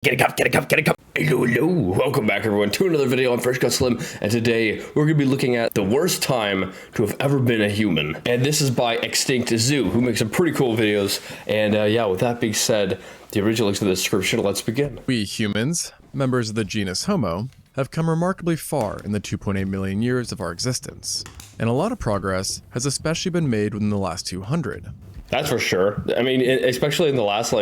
Get a cup, get a cup, get a cup. Hello. Welcome back, everyone, to another video on Fresh Cut Slim. And today, we're going to be looking at the worst time to have ever been a human. And this is by Extinct Zoo, who makes some pretty cool videos. And yeah, with that being said, the original links in the description. Let's begin. We humans, members of the genus Homo, have come remarkably far in the 2.8 million years of our existence. And a lot of progress has especially been made within the last 200. That's for sure. I mean, especially in the last,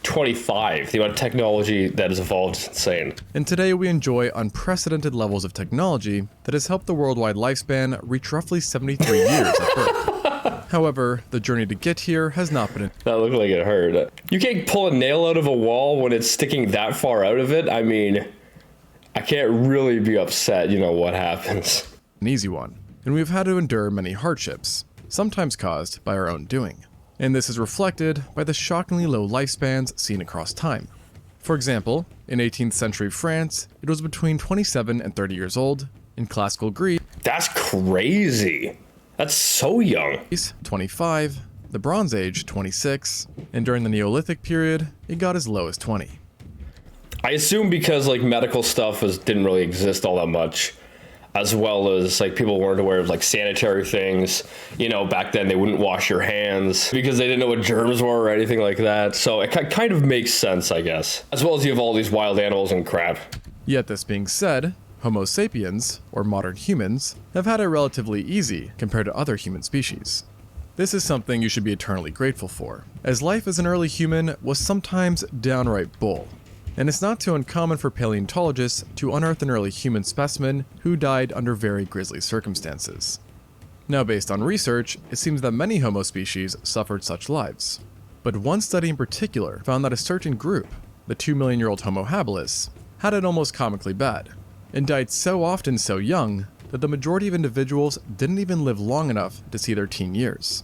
25, the amount of technology that has evolved is insane. And today we enjoy unprecedented levels of technology that has helped the worldwide lifespan reach roughly 73 years at birth. However, the journey to get here has not been... That looked like it hurt. You can't pull a nail out of a wall when it's sticking that far out of it. I mean, I can't really be upset, what happens. An easy one. And we've had to endure many hardships, sometimes caused by our own doing. And this is reflected by the shockingly low lifespans seen across time. For example, in 18th century France, it was between 27 and 30 years old. In classical Greece, that's crazy. That's so young. 25, the Bronze Age, 26, and during the Neolithic period, it got as low as 20. I assume because medical stuff didn't really exist all that much, as well as people weren't aware of sanitary things. Back then they wouldn't wash your hands because they didn't know what germs were or anything like that. So it kind of makes sense, I guess. As well as you have all these wild animals and crap. Yet this being said, Homo sapiens, or modern humans, have had it relatively easy compared to other human species. This is something you should be eternally grateful for, as life as an early human was sometimes downright bull. And it's not too uncommon for paleontologists to unearth an early human specimen who died under very grisly circumstances. Now, based on research, it seems that many Homo species suffered such lives. But one study in particular found that a certain group, the 2 million-year-old Homo habilis, had it almost comically bad, and died so often so young that the majority of individuals didn't even live long enough to see their teen years.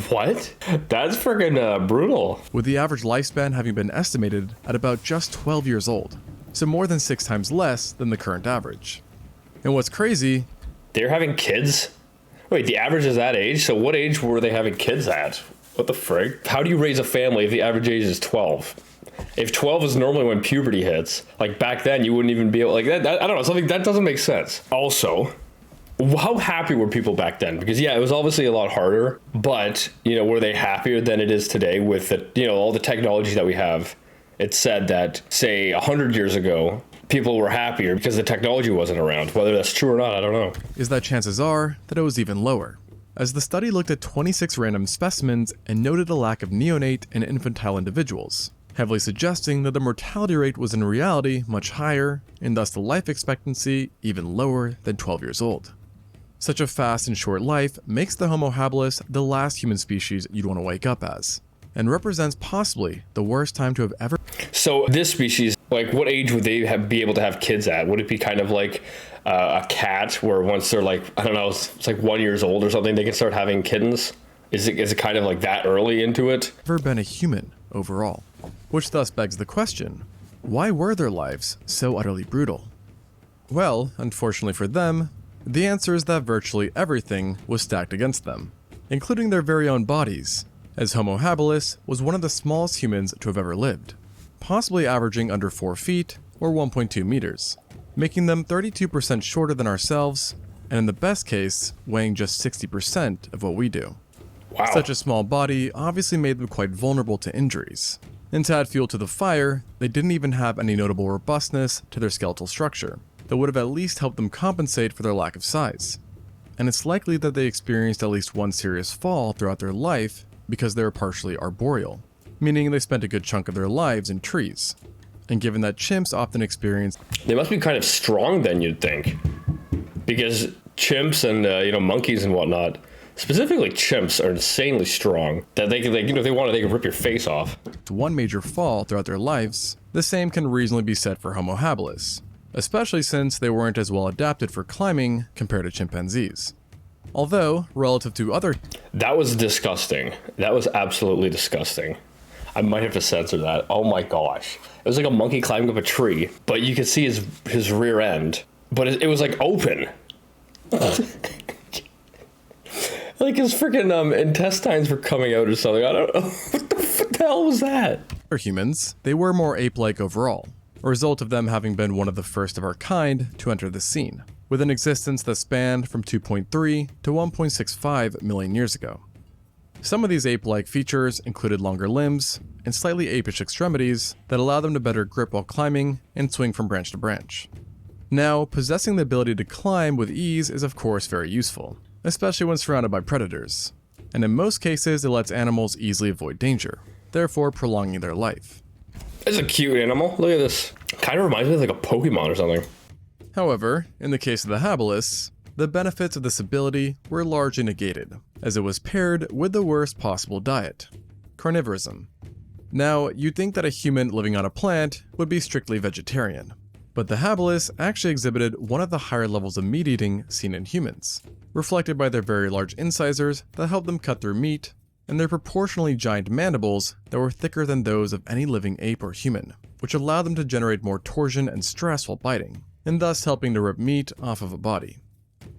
What? That's freaking brutal. With the average lifespan having been estimated at about just 12 years old, so more than 6 times less than the current average. And what's crazy... They're having kids? Wait, the average is that age? So what age were they having kids at? What the frig? How do you raise a family if the average age is 12? If 12 is normally when puberty hits, back then you wouldn't even be able... that I don't know, something that doesn't make sense. Also... how happy were people back then? Because yeah, it was obviously a lot harder, but were they happier than it is today with all the technology that we have? It's said that, say, 100 years ago, people were happier because the technology wasn't around. Whether that's true or not, I don't know. Is that chances are that it was even lower, as the study looked at 26 random specimens and noted a lack of neonate and infantile individuals, heavily suggesting that the mortality rate was in reality much higher, and thus the life expectancy even lower than 12 years old. Such a fast and short life makes the Homo habilis the last human species you'd want to wake up as, and represents possibly the worst time to have ever... So this species, what age would they be able to have kids at? Would it be kind of like a cat, where once they're I don't know, it's 1 year old or something, they can start having kittens? Is it kind of that early into it? Never been a human overall, which thus begs the question, why were their lives so utterly brutal? Well, unfortunately for them, the answer is that virtually everything was stacked against them, including their very own bodies, as Homo habilis was one of the smallest humans to have ever lived, possibly averaging under 4 feet or 1.2 meters, making them 32% shorter than ourselves, and in the best case, weighing just 60% of what we do. Wow. Such a small body obviously made them quite vulnerable to injuries, and to add fuel to the fire, they didn't even have any notable robustness to their skeletal structure that would have at least helped them compensate for their lack of size. And it's likely that they experienced at least one serious fall throughout their life because they were partially arboreal, meaning they spent a good chunk of their lives in trees. And given that chimps often experience... They must be kind of strong then, you'd think. Because chimps and, monkeys and whatnot, specifically chimps, are insanely strong. That they can, if they wanted, they could rip your face off. One major fall throughout their lives, the same can reasonably be said for Homo habilis, especially since they weren't as well adapted for climbing compared to chimpanzees. Although, relative to other... That was disgusting. That was absolutely disgusting. I might have to censor that. Oh my gosh. It was like a monkey climbing up a tree, but you could see his rear end. But it was open. His freaking intestines were coming out or something. I don't know. What the hell was that? For humans, they were more ape-like overall, a result of them having been one of the first of our kind to enter the scene, with an existence that spanned from 2.3 to 1.65 million years ago. Some of these ape-like features included longer limbs and slightly apish extremities that allow them to better grip while climbing and swing from branch to branch. Now, possessing the ability to climb with ease is of course very useful, especially when surrounded by predators, and in most cases it lets animals easily avoid danger, therefore prolonging their life. It's a cute animal. Look at this. Kind of reminds me of like a Pokemon or something. However, in the case of the habilis, the benefits of this ability were largely negated, as it was paired with the worst possible diet, carnivorism. Now, you'd think that a human living on a plant would be strictly vegetarian, but the habilis actually exhibited one of the higher levels of meat eating seen in humans, reflected by their very large incisors that helped them cut through meat, and their proportionally giant mandibles that were thicker than those of any living ape or human, which allowed them to generate more torsion and stress while biting, and thus helping to rip meat off of a body.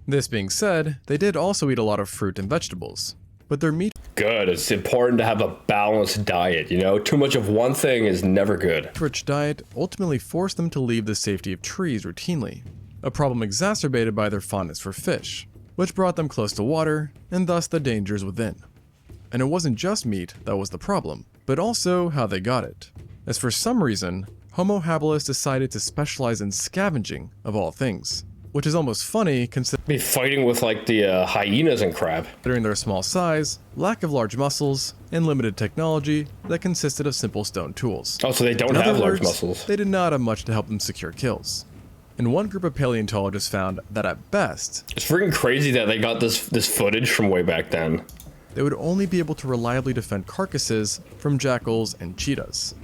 This being said, they did also eat a lot of fruit and vegetables, but their meat Good. It's important to have a balanced diet, you know? Too much of one thing is never good. rich diet ultimately forced them to leave the safety of trees routinely, a problem exacerbated by their fondness for fish, which brought them close to water, and thus the dangers within. And it wasn't just meat that was the problem, but also how they got it, as for some reason, Homo habilis decided to specialize in scavenging of all things, which is almost funny Be fighting with like the hyenas and crap. considering their small size, lack of large muscles, and limited technology that consisted of simple stone tools. Oh, so they don't In have other large words, muscles. they did not have much to help them secure kills. And one group of paleontologists found that at best, It's freaking crazy that they got this footage from way back then. they would only be able to reliably defend carcasses from jackals and cheetahs.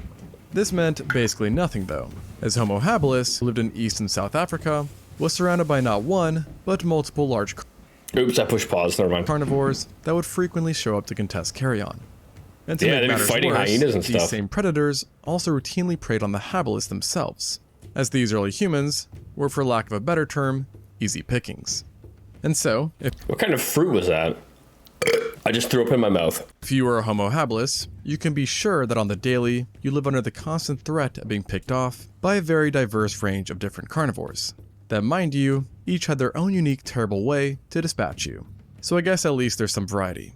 This meant basically nothing though, as Homo habilis, who lived in East and South Africa, was surrounded by not one, but multiple large Oops, I pushed pause. Never mind. carnivores that would frequently show up to contest carrion. And to Yeah, make they'd be matters fighting worse, hyenas and these stuff. same predators also routinely preyed on the habilis themselves, as these early humans were, for lack of a better term, easy pickings. And so, if What kind of fruit was that? I just threw up in my mouth. you were a Homo habilis, you can be sure that on the daily, you live under the constant threat of being picked off by a very diverse range of different carnivores, that, mind you, each had their own unique terrible way to dispatch you. So I guess at least there's some variety.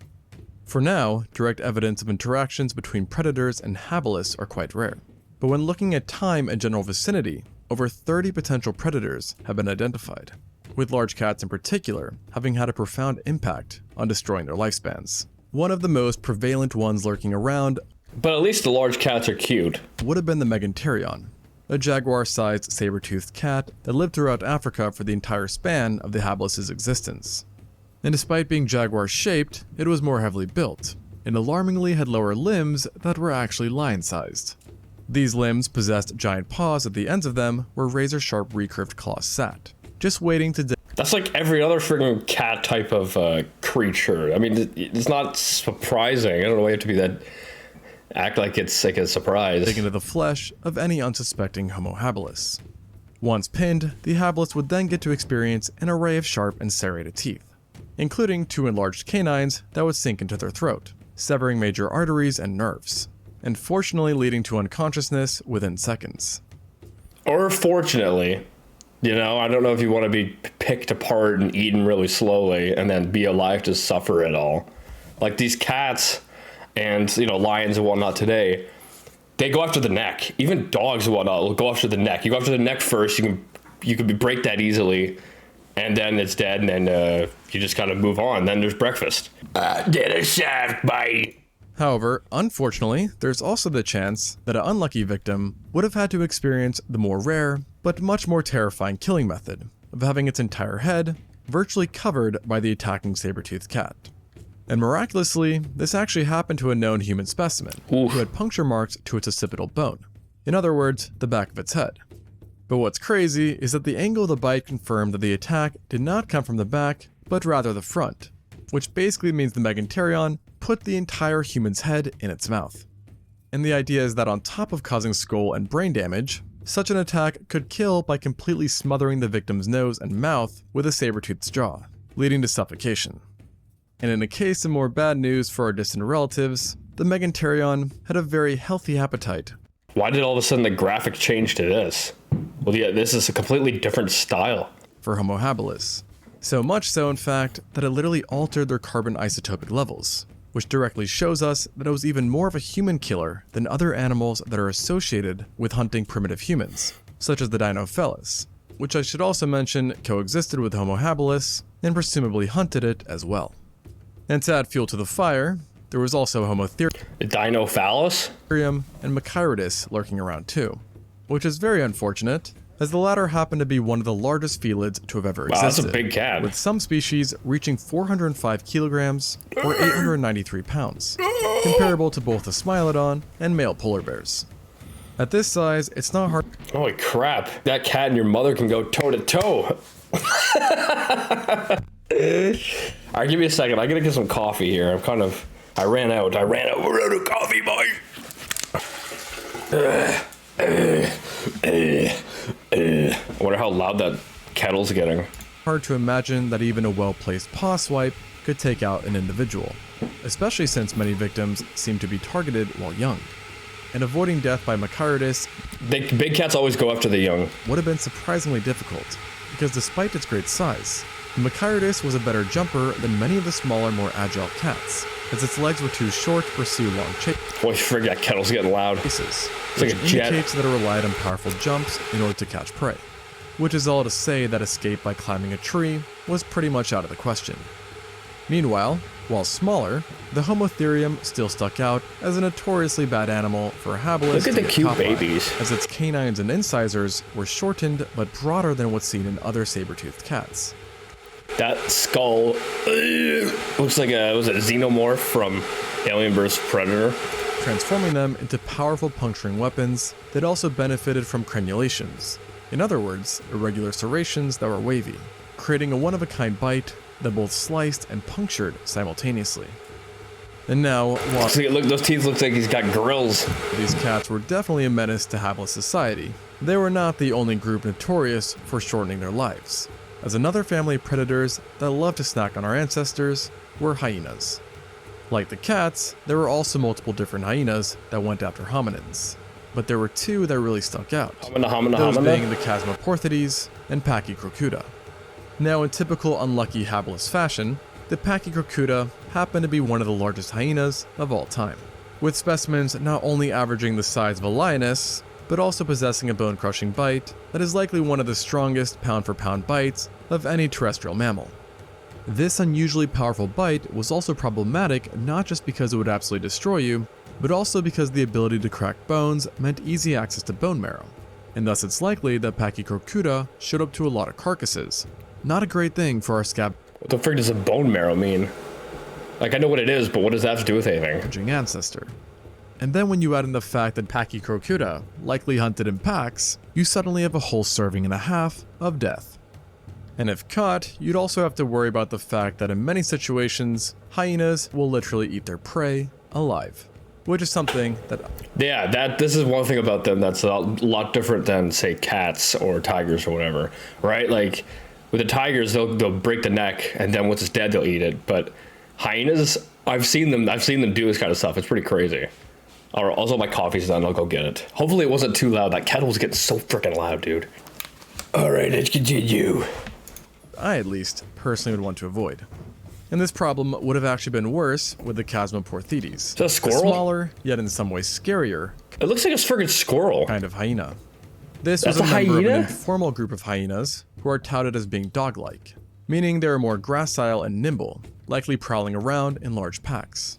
For now, direct evidence of interactions between predators and habilis are quite rare. But when looking at time and general vicinity, over 30 potential predators have been identified, with large cats in particular having had a profound impact on destroying their lifespans. One of the most prevalent ones lurking around But at least the large cats are cute. would have been the Meganterion, a jaguar-sized saber-toothed cat that lived throughout Africa for the entire span of the habilis' existence. And despite being jaguar-shaped, it was more heavily built, and alarmingly had lower limbs that were actually lion-sized. These limbs possessed giant paws at the ends of them where razor-sharp recurved claws sat, just waiting to That's like every other friggin' cat type of creature. I mean, it's not surprising. I don't know why you have to be that. Act like it's like a surprise. dig into the flesh of any unsuspecting Homo habilis. Once pinned, the habilis would then get to experience an array of sharp and serrated teeth, including 2 enlarged canines that would sink into their throat, severing major arteries and nerves, and fortunately leading to unconsciousness within seconds. Or fortunately, you know, I don't know if you want to be picked apart and eaten really slowly and then be alive to suffer it all. Like these cats and, you know, lions and whatnot today, they go after the neck. Even dogs and whatnot will go after the neck. You go after the neck first, you can break that easily, and then it's dead, and then you just kind of move on. Then there's breakfast. Get a shaft bite. However, unfortunately, there's also the chance that an unlucky victim would have had to experience the more rare, but much more terrifying killing method of having its entire head virtually covered by the attacking saber-toothed cat. And miraculously, this actually happened to a known human specimen Oof. who had puncture marks to its occipital bone. In other words, the back of its head. But what's crazy is that the angle of the bite confirmed that the attack did not come from the back, but rather the front, which basically means the Meganterion put the entire human's head in its mouth. And the idea is that on top of causing skull and brain damage, such an attack could kill by completely smothering the victim's nose and mouth with a saber-tooth's jaw, leading to suffocation. And in a case of more bad news for our distant relatives, the Meganterion had a very healthy appetite. Why did all of a sudden the graphic change to this? Well, yeah, this is a completely different style. For Homo habilis. So much so, in fact, that it literally altered their carbon isotopic levels, which directly shows us that it was even more of a human killer than other animals that are associated with hunting primitive humans, such as the Dinofelis, which I should also mention coexisted with Homo habilis and presumably hunted it as well. And to add fuel to the fire, there was also Homo The Dinophallus? and Machairodus lurking around too, which is very unfortunate, as the latter happened to be one of the largest felids to have ever Wow, existed, that's a big cat. with some species reaching 405 kilograms or 893 pounds, comparable to both the Smilodon and male polar bears. At this size, it's not hard. Holy crap. That cat and your mother can go toe to toe. Alright, give me a second. I gotta get some coffee here. I ran out. We're out of coffee, boy. I wonder how loud that kettle's getting. Hard to imagine that even a well-placed paw swipe could take out an individual, especially since many victims seem to be targeted while young. And avoiding death by Machairodus Big cats always go after the young. would have been surprisingly difficult, because despite its great size, Machairodus was a better jumper than many of the smaller, more agile cats, as its legs were too short to pursue long Boy, frig, that kettle's getting loud. chases, It's like which a jet. indicates that it relied on powerful jumps in order to catch prey. Which is all to say that escape by climbing a tree was pretty much out of the question. Meanwhile, while smaller, the Homotherium still stuck out as a notoriously bad animal for a habilis Look at to the get cute caught by, babies. as its canines and incisors were shortened but broader than what's seen in other saber-toothed cats. That skull looks like a xenomorph from Alien vs. Predator. Transforming them into powerful puncturing weapons that also benefited from crenulations. In other words, irregular serrations that were wavy, creating a one-of-a-kind bite that both sliced and punctured simultaneously. And now, while Look, those teeth look like he's got grills. these cats were definitely a menace to habilis society, they were not the only group notorious for shortening their lives, as another family of predators that loved to snack on our ancestors were hyenas. Like the cats, there were also multiple different hyenas that went after hominins, but there were two that really stuck out, those being the Chasmoporthides and Pachycrocuta. Now, in typical unlucky habilis fashion, the Pachycrocuta happened to be one of the largest hyenas of all time, with specimens not only averaging the size of a lioness, but also possessing a bone-crushing bite that is likely one of the strongest pound-for-pound bites of any terrestrial mammal. This unusually powerful bite was also problematic not just because it would absolutely destroy you, but also because the ability to crack bones meant easy access to bone marrow, and thus it's likely that Pachycrocuta showed up to a lot of carcasses. Not a great thing for our What the frick does a bone marrow mean? Like, I know what it is, but what does that have to do with anything? scavenging ancestor. And then when you add in the fact that Pachycrocuta likely hunted in packs, you suddenly have a whole serving and a half of death. And if caught, you'd also have to worry about the fact that in many situations, hyenas will literally eat their prey alive, which is something that Yeah, this is one thing about them that's a lot different than, say, cats or tigers or whatever, right? Like, with the tigers, they'll break the neck, and then once it's dead, they'll eat it. But hyenas, I've seen them do this kind of stuff. It's pretty crazy. All right, also, my coffee's done. I'll go get it. Hopefully, it wasn't too loud. That kettle was getting so freaking loud, dude. All right, let's continue. I, at least, personally would want to avoid. And this problem would have actually been worse with the Chasmoporthides. Is that a squirrel? A smaller, yet in some ways scarier, It looks like a friggin' squirrel. kind of hyena. This That's was a a member of an hyena? informal group of hyenas who are touted as being dog-like, meaning they are more gracile and nimble, likely prowling around in large packs.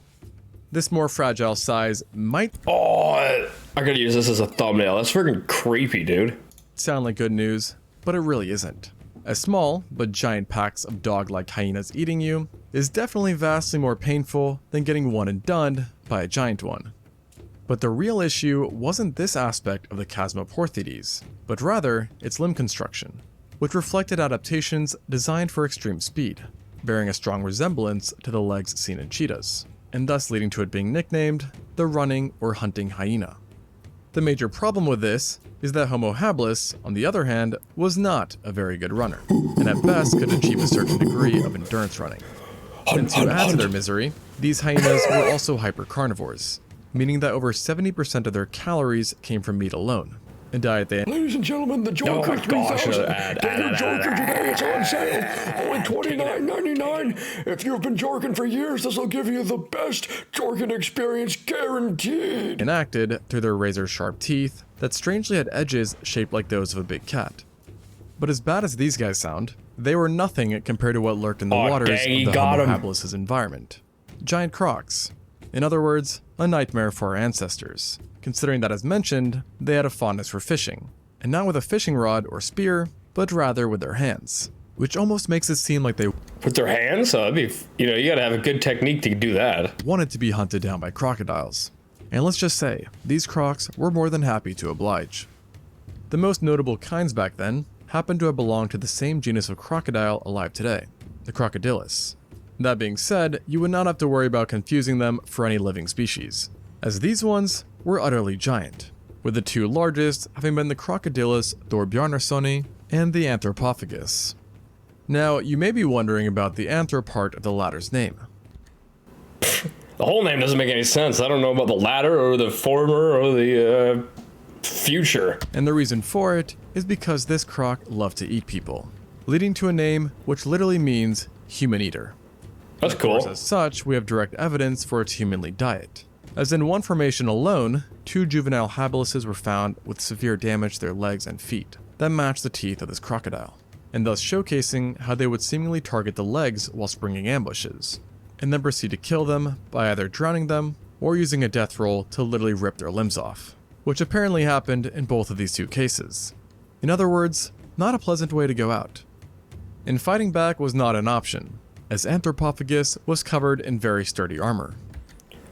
This more fragile size might Oh, I gotta use this as a thumbnail. That's friggin' creepy, dude. sound like good news, but it really isn't. As small but giant packs of dog-like hyenas eating you is definitely vastly more painful than getting one and done by a giant one. But the real issue wasn't this aspect of the Chasmoporthides, but rather its limb construction, which reflected adaptations designed for extreme speed, bearing a strong resemblance to the legs seen in cheetahs, and thus leading to it being nicknamed the running or hunting hyena. The major problem with this is that Homo habilis, on the other hand, was not a very good runner, and at best could achieve a certain degree of endurance running. And to add to their misery, these hyenas were also hypercarnivores, meaning that over 70% of their calories came from meat alone, a diet they... Ladies and gentlemen, the Joker 3000. Get your Joker today. It's on sale. Only $29.99. If you've been jorking for years, this will give you the best jorking experience guaranteed. enacted through their razor-sharp teeth that strangely had edges shaped like those of a big cat. But as bad as these guys sound, they were nothing compared to what lurked in the waters of the Homo habilis' environment. Giant crocs. In other words, a nightmare for our ancestors, considering that, as mentioned, they had a fondness for fishing, and not with a fishing rod or spear, but rather with their hands, which almost makes it seem like they With their hands? That'd be, you gotta have a good technique to do that. wanted to be hunted down by crocodiles. And let's just say, these crocs were more than happy to oblige. The most notable kinds back then happened to have belonged to the same genus of crocodile alive today, the crocodilus. That being said, you would not have to worry about confusing them for any living species, as these ones were utterly giant, with the two largest having been the Crocodilus thorbjarnarssoni and the Anthropophagus. Now, you may be wondering about the anthro part of the latter's name. The whole name doesn't make any sense. I don't know about the latter or the former or the future. And the reason for it is because this croc loved to eat people, leading to a name which literally means human eater. That's cool. As such, we have direct evidence for its humanly diet, as in one formation alone, 2 juvenile habilises were found with severe damage to their legs and feet that matched the teeth of this crocodile, and thus showcasing how they would seemingly target the legs while springing ambushes, and then proceed to kill them by either drowning them or using a death roll to literally rip their limbs off, which apparently happened in both of these 2 cases. In other words, not a pleasant way to go out. And fighting back was not an option, as Anthropophagus was covered in very sturdy armor.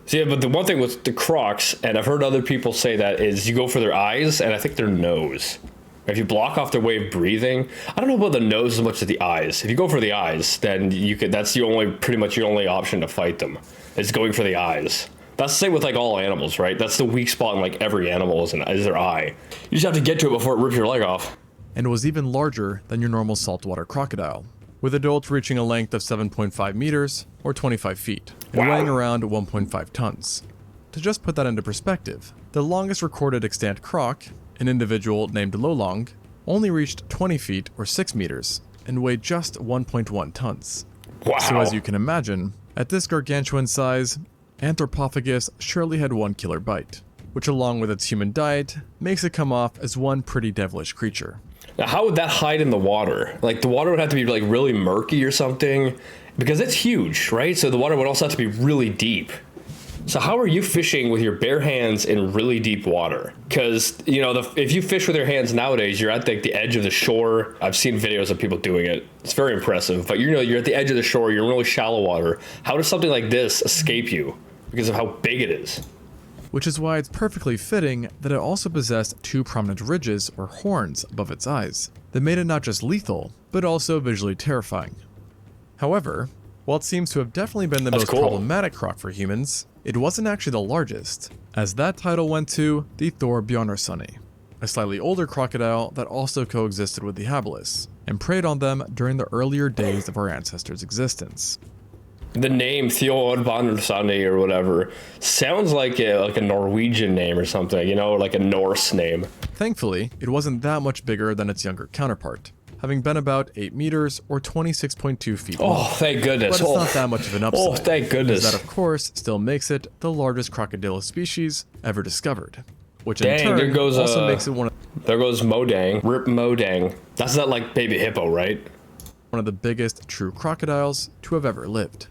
See, but the one thing with the crocs, and I've heard other people say that, is you go for their eyes and I think their nose. If you block off their way of breathing, I don't know about the nose as much as the eyes. If you go for the eyes, then that's pretty much your only option to fight them, is going for the eyes. That's the same with like all animals, right? That's the weak spot in like every animal is their eye. You just have to get to it before it rips your leg off. And was even larger than your normal saltwater crocodile, with adults reaching a length of 7.5 meters or 25 feet, and Wow. weighing around 1.5 tons. To just put that into perspective, the longest recorded extant croc, an individual named Lolong, only reached 20 feet or 6 meters, and weighed just 1.1 tons. Wow. So as you can imagine, at this gargantuan size, Anthropophagus surely had one killer bite, which along with its human diet, makes it come off as one pretty devilish creature. Now, how would that hide in the water? Like, the water would have to be like really murky or something, because it's huge, right? So the water would also have to be really deep. So how are you fishing with your bare hands in really deep water? Because, if you fish with your hands nowadays, you're at the edge of the shore. I've seen videos of people doing it. It's very impressive. But you're at the edge of the shore. You're in really shallow water. How does something like this escape you? Because of how big it is. Which is why it's perfectly fitting that it also possessed 2 prominent ridges or horns above its eyes that made it not just lethal, but also visually terrifying. However, while it seems to have definitely been the most problematic croc for humans, it wasn't actually the largest, as that title went to the thorbjarnarssoni, a slightly older crocodile that also coexisted with the habilis, and preyed on them during the earlier days of our ancestors' existence. The name thorbjarnarssoni or whatever sounds like a Norwegian name or something, like a Norse name. Thankfully, it wasn't that much bigger than its younger counterpart, having been about 8 meters or 26.2 feet long. Oh, thank goodness. But it's not that much of an upside. Oh, thank goodness. That, of course, still makes it the largest crocodile species ever discovered, which Dang, in turn there goes, also makes it one There goes Modang. Rip Modang. That's not like baby hippo, right? of the biggest true crocodiles to have ever lived.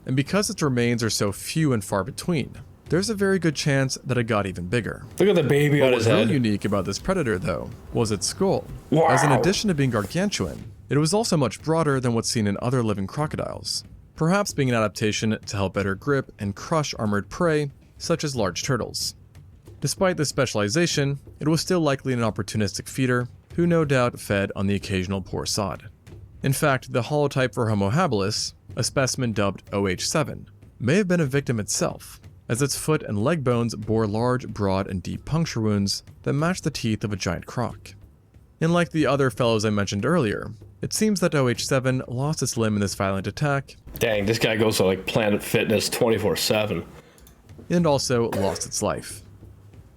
And because its remains are so few and far between, there's a very good chance that it got even bigger. Look at the baby on his What's head. really unique about this predator, though, was its skull. Wow. As in addition to being gargantuan, it was also much broader than what's seen in other living crocodiles, perhaps being an adaptation to help better grip and crush armored prey, such as large turtles. Despite this specialization, it was still likely an opportunistic feeder, who no doubt fed on the occasional poor sod. In fact, the holotype for Homo habilis, a specimen dubbed OH7, may have been a victim itself, as its foot and leg bones bore large, broad, and deep puncture wounds that matched the teeth of a giant croc. And like the other fellows I mentioned earlier, it seems that OH7 lost its limb in this violent attack. Dang, this guy goes to like Planet Fitness 24/7. And also lost its life.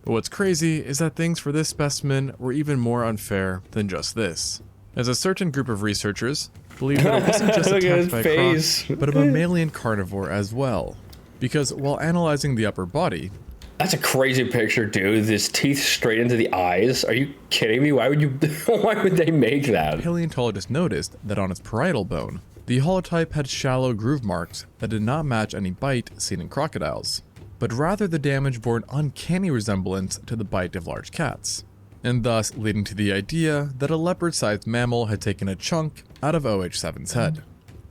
But what's crazy is that things for this specimen were even more unfair than just this, as a certain group of researchers believe that it wasn't just attacked by a croc, but a mammalian carnivore as well. Because while analyzing the upper body... That's a crazy picture, dude. His teeth straight into the eyes. Are you kidding me? Why would you? Why would they make that? Paleontologists noticed that on its parietal bone, the holotype had shallow groove marks that did not match any bite seen in crocodiles, but rather the damage bore an uncanny resemblance to the bite of large cats, and thus leading to the idea that a leopard-sized mammal had taken a chunk out of OH7's head.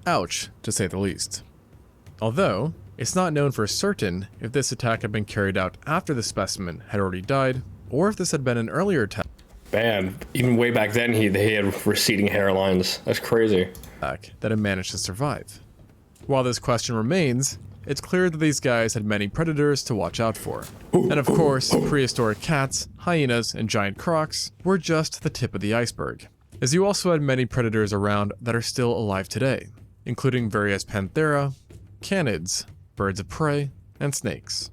Ouch, to say the least. Although, it's not known for certain if this attack had been carried out after the specimen had already died, or if this had been an earlier attack. Man, even way back then he had receding hairlines. That's crazy. That had managed to survive. While this question remains, it's clear that these guys had many predators to watch out for. And of course, prehistoric cats, hyenas, and giant crocs were just the tip of the iceberg, as you also had many predators around that are still alive today, including various panthera, canids, birds of prey, and snakes.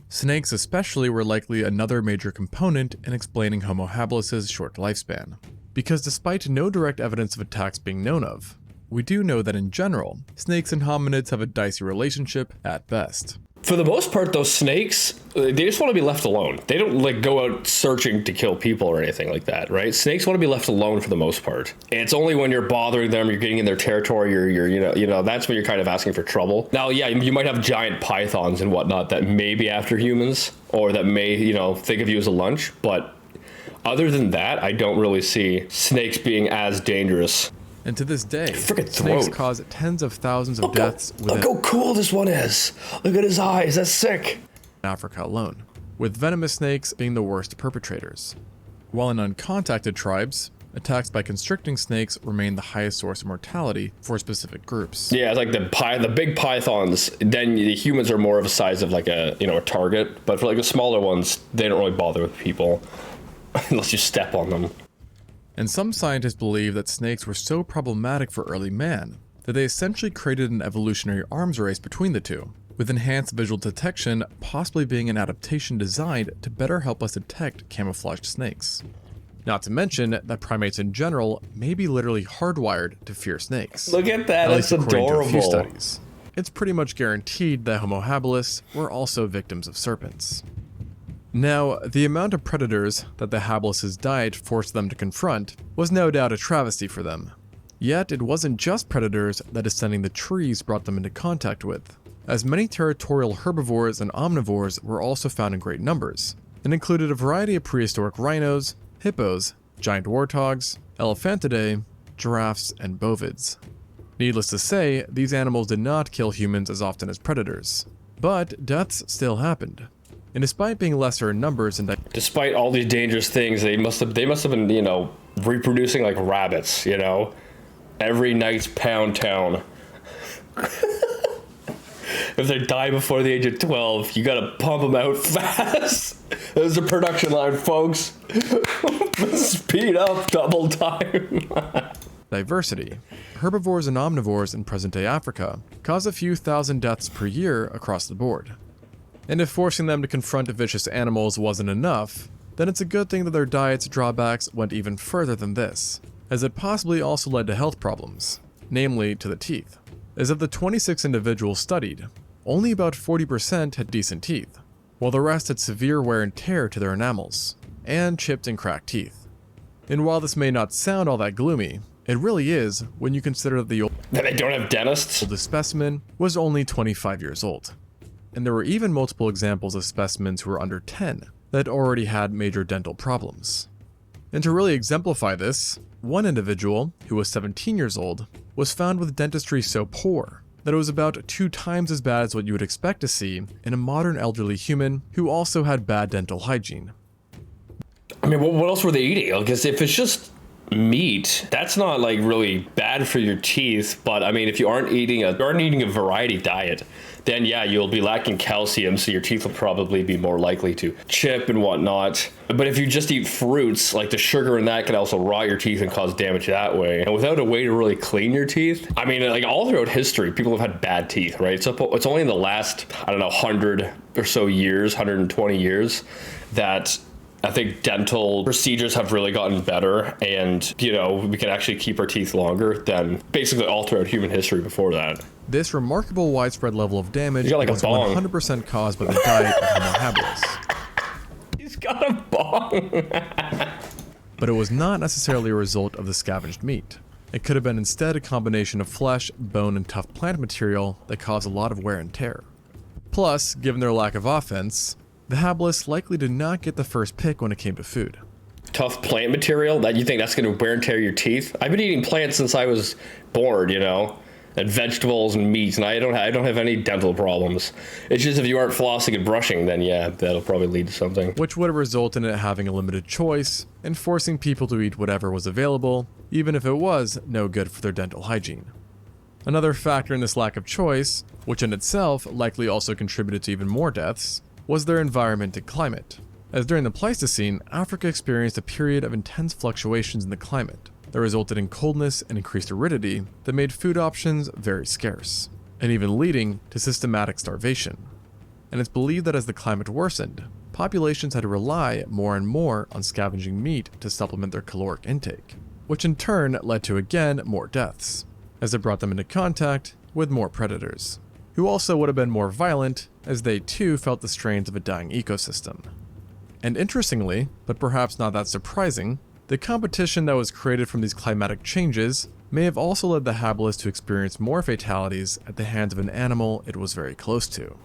Snakes especially were likely another major component in explaining Homo habilis' short lifespan, because despite no direct evidence of attacks being known of, we do know that in general, snakes and hominids have a dicey relationship at best. For the most part, those snakes, they just want to be left alone. They don't like go out searching to kill people or anything like that, right? Snakes want to be left alone for the most part. It's only when you're bothering them, you're getting in their territory, you're that's when you're kind of asking for trouble. Now, yeah, you might have giant pythons and whatnot that may be after humans or that may, think of you as a lunch. But other than that, I don't really see snakes being as dangerous. And to this day, snakes cause tens of thousands of deaths Look how cool this one is. Look at his eyes. That's sick. Africa alone, with venomous snakes being the worst perpetrators. While in uncontacted tribes, attacks by constricting snakes remain the highest source of mortality for specific groups. Yeah, it's like the big pythons, then the humans are more of a size of like a target, but for like the smaller ones, they don't really bother with people unless you step on them. And some scientists believe that snakes were so problematic for early man that they essentially created an evolutionary arms race between the two, with enhanced visual detection possibly being an adaptation designed to better help us detect camouflaged snakes. Not to mention that primates in general may be literally hardwired to fear snakes. Look at that, that's adorable. To a few studies. It's pretty much guaranteed that Homo habilis were also victims of serpents. Now, the amount of predators that the habilis' diet forced them to confront was no doubt a travesty for them. Yet, it wasn't just predators that ascending the trees brought them into contact with, as many territorial herbivores and omnivores were also found in great numbers, and included a variety of prehistoric rhinos, hippos, giant warthogs, elephantidae, giraffes, and bovids. Needless to say, these animals did not kill humans as often as predators, but deaths still happened. And despite being lesser in numbers and despite all these dangerous things, they must have been, reproducing like rabbits, Every night's pound town. If they die before the age of 12, you gotta pump them out fast. There's a production line, folks. Speed up, double time. Diversity. Herbivores and omnivores in present-day Africa cause a few thousand deaths per year across the board. And if forcing them to confront vicious animals wasn't enough, then it's a good thing that their diet's drawbacks went even further than this, as it possibly also led to health problems, namely to the teeth. As of the 26 individuals studied, only about 40% had decent teeth, while the rest had severe wear and tear to their enamels, and chipped and cracked teeth. And while this may not sound all that gloomy, it really is when you consider that they don't have dentists. The specimen was only 25 years old. And there were even multiple examples of specimens who were under 10 that already had major dental problems. And to really exemplify this, one individual, who was 17 years old, was found with dentistry so poor that it was about 2 times as bad as what you would expect to see in a modern elderly human who also had bad dental hygiene. I mean, what else were they eating? Because if it's just meat, that's not like really bad for your teeth. But I mean, if you aren't eating a variety diet, then yeah, you'll be lacking calcium, so your teeth will probably be more likely to chip and whatnot. But if you just eat fruits, like the sugar in that can also rot your teeth and cause damage that way. And without a way to really clean your teeth, I mean, like all throughout history, people have had bad teeth, right? So it's only in the last, I don't know, 100 or so years, 120 years, that I think dental procedures have really gotten better, and, you know, we can actually keep our teeth longer than basically all throughout human history before that. This remarkable widespread level of damage got like was a bong. 100% caused by the diet of Homo habilis. He's got a bong. But it was not necessarily a result of the scavenged meat. It could have been instead a combination of flesh, bone, and tough plant material that caused a lot of wear and tear. Plus, given their lack of offense, the habilis likely did not get the first pick when it came to food. Tough plant material, that you think that's going to wear and tear your teeth? I've been eating plants since I was born, you know, and vegetables and meat, and I don't have any dental problems. It's just if you aren't flossing and brushing, then yeah, that'll probably lead to something. Which would result in it having a limited choice and forcing people to eat whatever was available, even if it was no good for their dental hygiene. Another factor in this lack of choice, which in itself likely also contributed to even more deaths, was their environment and climate. As during the Pleistocene, Africa experienced a period of intense fluctuations in the climate that resulted in coldness and increased aridity that made food options very scarce, and even leading to systematic starvation. And it's believed that as the climate worsened, populations had to rely more and more on scavenging meat to supplement their caloric intake, which in turn led to again more deaths, as it brought them into contact with more predators, who also would have been more violent as they too felt the strains of a dying ecosystem. And interestingly, but perhaps not that surprising, the competition that was created from these climatic changes may have also led the habilis to experience more fatalities at the hands of an animal it was very close to.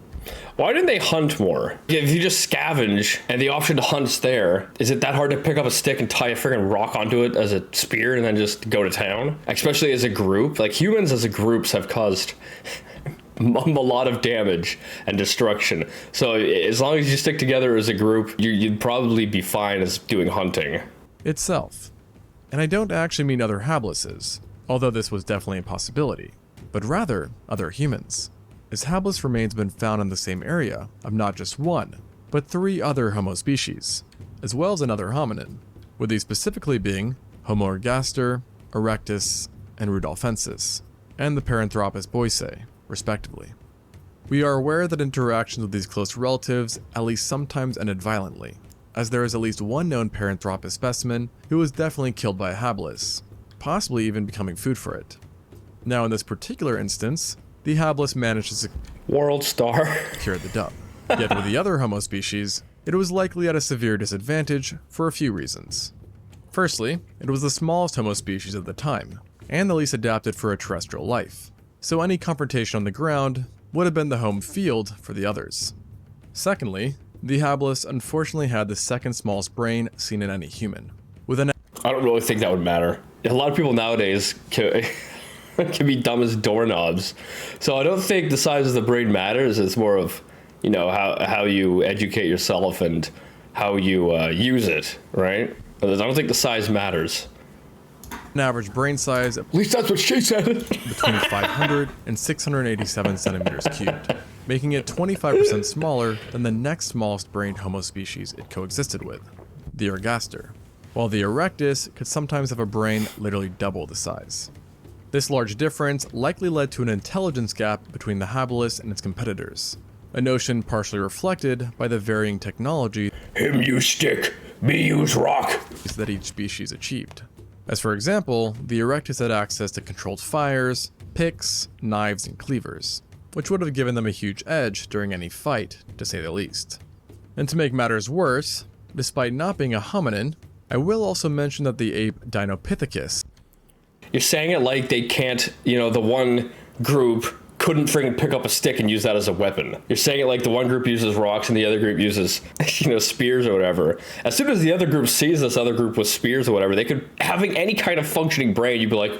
Why didn't they hunt more? If you just scavenge and the option to hunt's there, is it that hard to pick up a stick and tie a friggin' rock onto it as a spear and then just go to town? Especially as a group. Like, humans as a groups have caused a lot of damage and destruction. So as long as you stick together as a group, you'd probably be fine as doing hunting. Itself. And I don't actually mean other habilises, although this was definitely a possibility, but rather other humans, as habilis remains have been found in the same area of not just one, but 3 other Homo species, as well as another hominin, with these specifically being Homo ergaster, erectus, and rudolfensis, and the Paranthropus boisei, respectively. We are aware that interactions with these close relatives at least sometimes ended violently, as there is at least one known Paranthropus specimen who was definitely killed by a habilis, possibly even becoming food for it. Now in this particular instance, the habilis managed to World star. secure the dub. Yet with the other Homo species, it was likely at a severe disadvantage for a few reasons. Firstly, it was the smallest Homo species at the time, and the least adapted for a terrestrial life, so any confrontation on the ground would have been the home field for the others. Secondly, the habilis unfortunately had the second smallest brain seen in any human, with an I don't really think that would matter. A lot of people nowadays can be dumb as doorknobs. So I don't think the size of the brain matters. It's more of, you know, how you educate yourself and how you use it, right? I don't think the size matters. average brain size At least that's what she said. between 500 and 687 centimeters cubed, making it 25% smaller than the next smallest brained Homo species it coexisted with, the ergaster, while the erectus could sometimes have a brain literally double the size. This large difference likely led to an intelligence gap between the habilis and its competitors, a notion partially reflected by the varying technology Him use stick, me use rock. that each species achieved. As for example, the erectus had access to controlled fires, picks, knives, and cleavers, which would have given them a huge edge during any fight, to say the least. And to make matters worse, despite not being a hominin, I will also mention that the ape Dinopithecus You're saying it like they can't, you know, the one group couldn't friggin' pick up a stick and use that as a weapon. You're saying it like the one group uses rocks and the other group uses, you know, spears or whatever. As soon as the other group sees this other group with spears or whatever, they could, having any kind of functioning brain, you'd be like,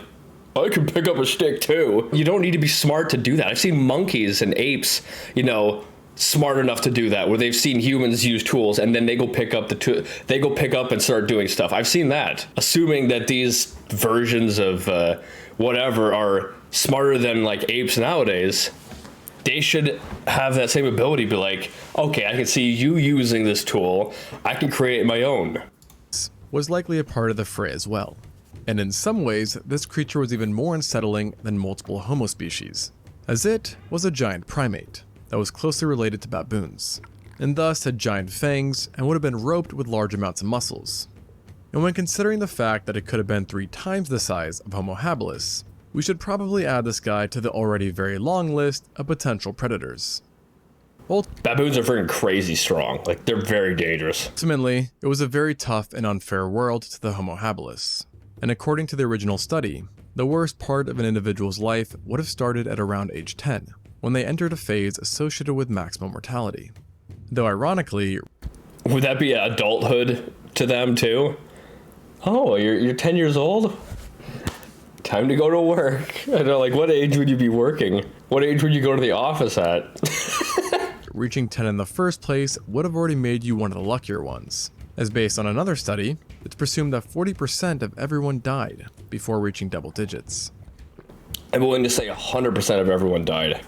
I can pick up a stick too. You don't need to be smart to do that. I've seen monkeys and apes, you know, smart enough to do that, where they've seen humans use tools and then they go pick up they go pick up and start doing stuff. I've seen that. Assuming that these versions of whatever are smarter than like apes nowadays, they should have that same ability, be like, okay, I can see you using this tool, I can create my own. Was likely a part of the fray as well. And in some ways, this creature was even more unsettling than multiple Homo species, as it was a giant primate that was closely related to baboons, and thus had giant fangs and would have been roped with large amounts of muscles. And when considering the fact that it could have been 3 times the size of Homo habilis, we should probably add this guy to the already very long list of potential predators. Baboons are freaking crazy strong. Like, they're very dangerous. Ultimately, it was a very tough and unfair world to the Homo habilis. And according to the original study, the worst part of an individual's life would have started at around age 10, when they entered a phase associated with maximum mortality. Though ironically, would that be adulthood to them too? Oh, you're 10 years old? Time to go to work. I know, like, what age would you be working? What age would you go to the office at? reaching 10 in the first place would have already made you one of the luckier ones, as based on another study, it's presumed that 40% of everyone died before reaching double digits. I'm willing to say 100% of everyone died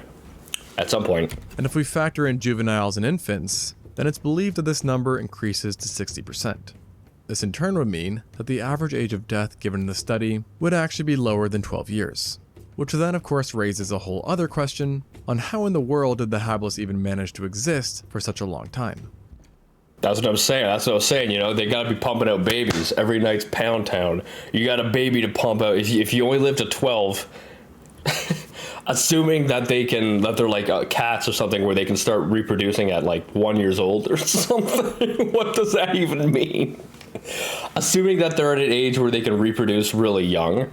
at some point. And if we factor in juveniles and infants, then it's believed that this number increases to 60%. This in turn would mean that the average age of death given in the study would actually be lower than 12 years, which then of course raises a whole other question on how in the world did the habilis even manage to exist for such a long time. That's what I'm saying. That's what I was saying. You know, they got to be pumping out babies. Every night's Pound Town. You got a baby to pump out. If you only live to 12, assuming that they're like cats or something where they can start reproducing at like 1 year old or something. What does that even mean? Assuming that they're at an age where they can reproduce really young,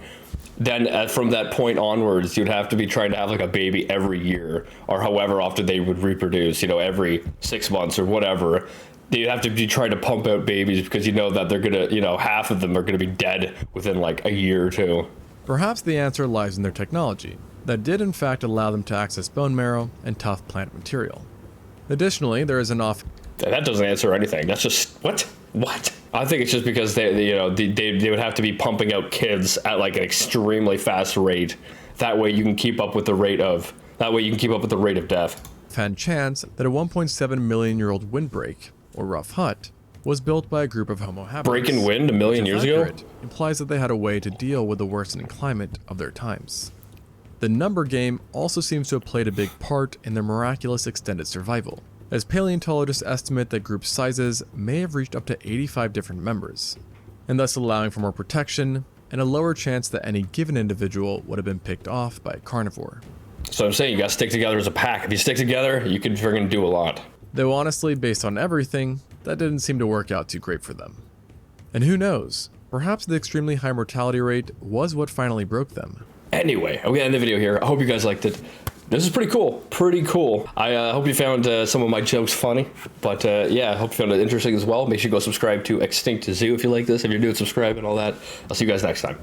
then from that point onwards, you'd have to be trying to have like a baby every year or however often they would reproduce, you know, every 6 months or whatever. You'd have to be trying to pump out babies because you know that they're going to, you know, half of them are going to be dead within like a year or two. Perhaps the answer lies in their technology that did in fact allow them to access bone marrow and tough plant material. Additionally, there is an That doesn't answer anything. That's just, what? I think it's just because they would have to be pumping out kids at like an extremely fast rate. That way you can keep up with the rate of death. fan chance that a 1.7 million year old windbreak, or rough hut, was built by a group of Homo habilis. Breaking wind 1 million years ago? Implies that they had a way to deal with the worsening climate of their times. The number game also seems to have played a big part in their miraculous extended survival, as paleontologists estimate that group sizes may have reached up to 85 different members, and thus allowing for more protection and a lower chance that any given individual would have been picked off by a carnivore. So I'm saying you gotta stick together as a pack. If you stick together, you can friggin' do a lot. Though honestly, based on everything, that didn't seem to work out too great for them. And who knows, perhaps the extremely high mortality rate was what finally broke them. Anyway, I'm gonna end the video here. I hope you guys liked it. This is pretty cool. I hope you found some of my jokes funny, but yeah, I hope you found it interesting as well. Make sure you go subscribe to Extinct Zoo if you like this. If you're new, subscribe and all that. I'll see you guys next time.